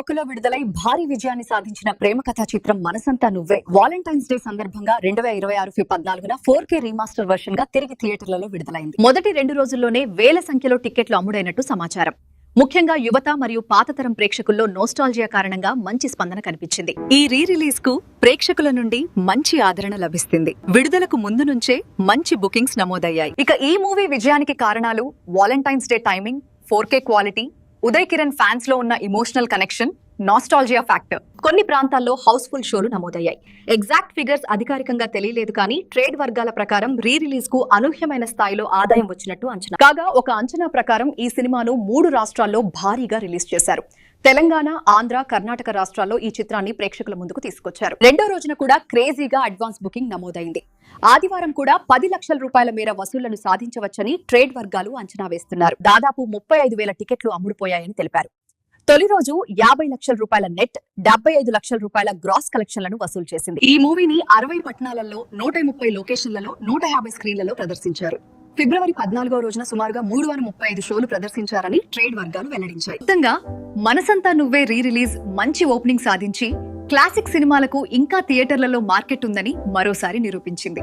టోకులో విడుదలై భారీ విజయాన్ని సాధించిన ప్రేమ కథా చిత్రం మనసంతా నువ్వే వాలంటైన్స్ డే సందర్భంగా 2026 ఫిబ్రవరి 14న 4K రీమాస్టర్ వర్షన్ గా తిరిగి థియేటర్లలో విడుదలైంది. మొదటి 2 రోజుల్లోనే వేల సంఖ్యలో టికెట్లు అమ్ముడైనట్టు సమాచారం. ముఖ్యంగా యువత మరియు పాతతరం ప్రేక్షకుల్లో నోస్టాల్జియా కారణంగా మంచి స్పందన కనిపించింది. ఈ రీ రిలీజ్ కు ప్రేక్షకుల నుండి మంచి ఆదరణ లభిస్తుంది. విడుదలకు ముందు నుంచే మంచి బుకింగ్స్ నమోదయ్యాయి. ఇక ఈ మూవీ విజయానికి కారణాలు Valentine's day timing, 4K quality, Uday Kiran fans లో ఉన్న ఇమోషనల్ కనెక్షన్, నాస్టాల్జియా ఫ్యాక్టర్. కొన్ని ప్రాంతాల్లో హౌస్ఫుల్ షోలు నమోదయ్యాయి. ఎగ్జాక్ట్ ఫిగర్స్ అధికారికంగా తెలియలేదు కానీ ట్రేడ్ వర్గాల ప్రకారం రీ రిలీజ్ కు అనూహ్యమైన స్థాయిలో ఆదాయం వచ్చినట్టు అంచనా. కాగా ఒక అంచనా ప్రకారం ఈ సినిమాను 3 రాష్ట్రాల్లో భారీగా రిలీజ్ చేశారు. తెలంగాణ, ఆంధ్ర, కర్ణాటక రాష్ట్రాల్లో ఈ చిత్రాన్ని ప్రేక్షకుల ముందుకు తీసుకొచ్చారు. రెండో రోజున కూడా క్రేజీగా అడ్వాన్స్ బుకింగ్ నమోదైంది. ఆదివారం కూడా 10 లక్షల రూపాయల మేర వసూళ్లను సాధించవచ్చని ట్రేడ్ వర్గాలు అంచనా వేస్తున్నారు. దాదాపు 35,000 టికెట్లు అమ్ముడుపోయాయని తెలిపారు. తొలి రోజు 50 లక్షల రూపాయల నెట్, 75 లక్షల రూపాయల గ్రాస్ కలెక్షన్లను వసూలు చేసింది. ఈ మూవీని 60 పట్టణాలలో, 130 లొకేషన్లలో, 150 స్క్రీన్లలో ప్రదర్శించారు. ఫిబ్రవరి 14వ రోజున సుమారుగా 335 షోలు ప్రదర్శించారని ట్రేడ్ వర్గాలు వెల్లడించాయి. మొత్తంగా మనసంతా నువ్వే రీ రిలీజ్ మంచి ఓపెనింగ్ సాధించి క్లాసిక్ సినిమాలకు ఇంకా థియేటర్లలో మార్కెట్ ఉందని మరోసారి నిరూపించింది.